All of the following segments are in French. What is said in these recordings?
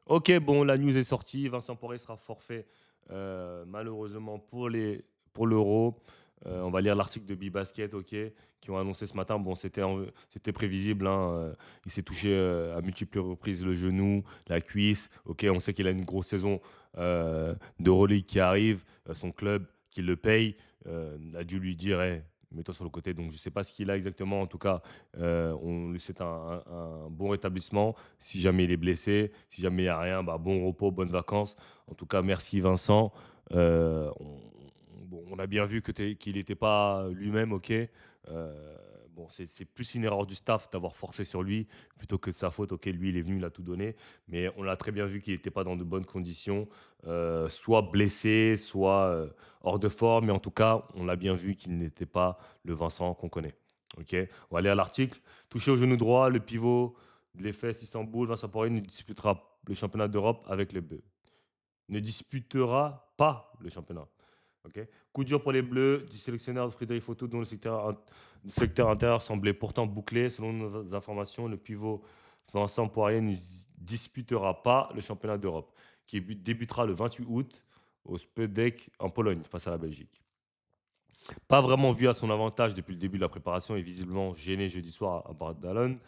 Ok, bon, la news est sortie. Vincent Poirier sera forfait, malheureusement pour l'Euro. On va lire l'article de Bibasket, ok, qui ont annoncé ce matin. Bon, c'était prévisible, hein. Il s'est touché à multiples reprises le genou, la cuisse. Ok, on sait qu'il a une grosse saison d'Euroleague qui arrive. Son club qui le paye a dû lui dire, hey, mets-toi sur le côté. Donc, je ne sais pas ce qu'il a exactement. En tout cas, on lui souhaite un bon rétablissement. Si jamais il est blessé, si jamais il n'y a rien, bah, bon repos, bonnes vacances. En tout cas, merci Vincent. Bon, on a bien vu qu'il n'était pas lui-même, ok. Bon, c'est plus une erreur du staff d'avoir forcé sur lui plutôt que de sa faute. Ok, lui, il est venu, il a tout donné. Mais on l'a très bien vu qu'il n'était pas dans de bonnes conditions, soit blessé, soit hors de forme. Mais en tout cas, on l'a bien vu qu'il n'était pas le Vincent qu'on connaît. Ok, on va lire l'article. Touché au genou droit, le pivot de l'Efes Istanbul, Vincent Poirier ne disputera le championnat d'Europe avec les Bleus. Ne disputera pas le championnat. Ok. Coup dur pour les Bleus du sélectionneur Frédéric Fautou, dont le secteur intérieur semblait pourtant bouclé. Selon nos informations, le pivot Vincent Poirier ne disputera pas le championnat d'Europe, qui débutera le 28 août au Spodek en Pologne face à la Belgique. Pas vraiment vu à son avantage depuis le début de la préparation et visiblement gêné jeudi soir à Bardalone.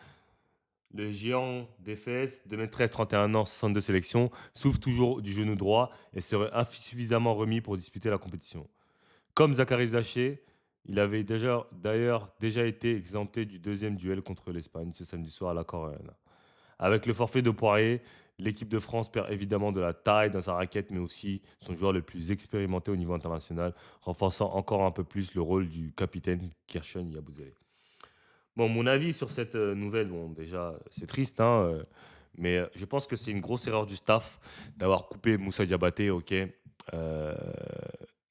Le géant d'Efes, 2 m 13, 31 ans, 62 sélections, souffre toujours du genou droit et serait insuffisamment remis pour disputer la compétition. Comme Zachary Zaché, il avait d'ailleurs déjà été exempté du deuxième duel contre l'Espagne ce samedi soir à la Corona. Avec le forfait de Poirier, l'équipe de France perd évidemment de la taille dans sa raquette, mais aussi son joueur le plus expérimenté au niveau international, renforçant encore un peu plus le rôle du capitaine Kirshon Yabusele. Bon, mon avis sur cette nouvelle, bon, déjà, c'est triste, hein, mais je pense que c'est une grosse erreur du staff d'avoir coupé Moussa Diabaté, ok. Euh,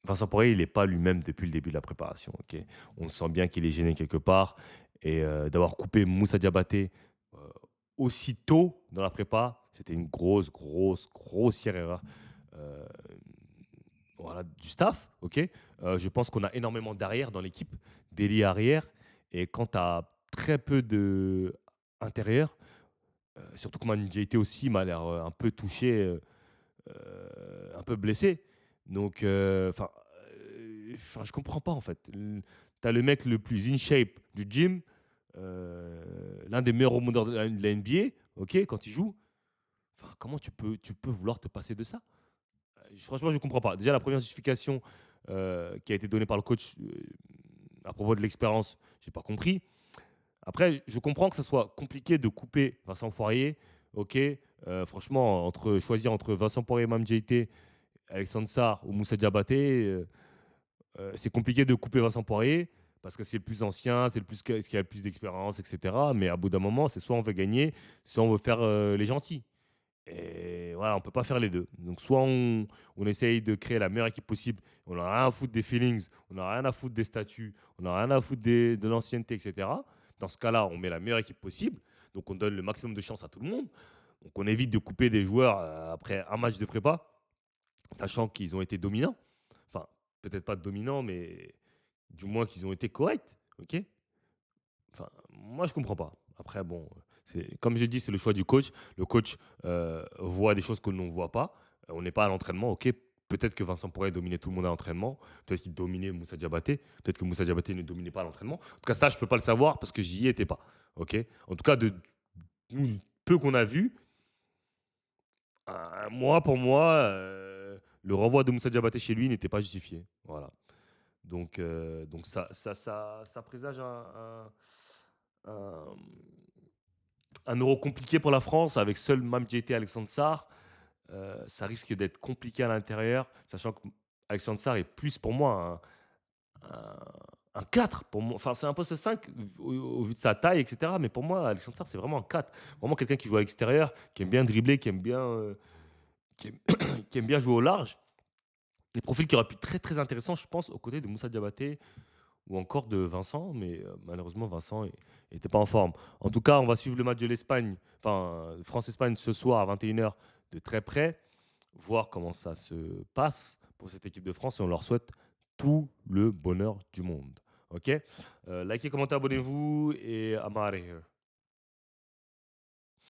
Vincent Poirier, il n'est pas lui-même depuis le début de la préparation, ok. On sent bien qu'il est gêné quelque part. Et d'avoir coupé Moussa Diabaté euh, aussitôt dans la prépa, c'était une grossière erreur euh, voilà, du staff, ok. Je pense qu'on a énormément d'arrière dans l'équipe, d'ailier arrière. Et quand tu as très peu de intérieur, surtout que Manu Diaité aussi m'a l'air un peu touché, un peu blessé. Donc, je comprends pas en fait. Tu as le mec le plus in shape du gym, l'un des meilleurs rebondeurs de la NBA, ok, quand il joue. Enfin, comment tu peux vouloir te passer de ça? Franchement, je ne comprends pas. Déjà, la première justification qui a été donnée par le coach à propos de l'expérience, je n'ai pas compris. Après, je comprends que ça soit compliqué de couper Vincent Poirier. Ok, franchement, choisir entre Vincent Poirier, Mam JT, Alexandre Sarr ou Moussa Diabaté, c'est compliqué de couper Vincent Poirier parce que c'est le plus ancien, c'est ce qui a le plus d'expérience, etc. Mais à bout d'un moment, c'est soit on veut gagner, soit on veut faire les gentils. Et voilà, on peut pas faire les deux. Donc, soit on essaye de créer la meilleure équipe possible, on n'a rien à foutre des feelings, on n'a rien à foutre des statuts, on n'a rien à foutre de l'ancienneté, etc. Dans ce cas-là, on met la meilleure équipe possible. Donc, on donne le maximum de chance à tout le monde. Donc, on évite de couper des joueurs après un match de prépa, sachant qu'ils ont été dominants. Enfin, peut-être pas dominants, mais du moins qu'ils ont été corrects. Ok. Enfin, moi, je comprends pas. Après, bon, comme j'ai dit, c'est le choix du coach. Le coach voit des choses que l'on ne voit pas. On n'est pas à l'entraînement, ok. Peut-être que Vincent pourrait dominer tout le monde à l'entraînement. Peut-être qu'il dominait Moussa Diabaté. Peut-être que Moussa Diabaté ne dominait pas à l'entraînement. En tout cas, ça, je ne peux pas le savoir parce que j'y étais pas. Ok. En tout cas, du peu qu'on a vu, pour moi, le renvoi de Moussa Diabaté chez lui n'était pas justifié. Voilà. Donc ça présage un- un euro compliqué pour la France avec seul Mamdjete et Alexandre Sarr. Ça risque d'être compliqué à l'intérieur, sachant que Alexandre Sarr est plus pour moi un, un 4. Pour moi. Enfin, c'est un poste 5 au vu de sa taille, etc. Mais pour moi, Alexandre Sarr, c'est vraiment un 4. Vraiment quelqu'un qui joue à l'extérieur, qui aime bien dribbler, qui aime, qui aime bien jouer au large. Des profils qui auraient pu être très très intéressants, je pense, aux côtés de Moussa Diabaté ou encore de Vincent, mais malheureusement, Vincent n'était pas en forme. En tout cas, on va suivre le match de l'Espagne, enfin, France-Espagne ce soir à 21 h de très près, voir comment ça se passe pour cette équipe de France et on leur souhaite tout le bonheur du monde. Ok. Likez, commentez, abonnez-vous et I'm out of here.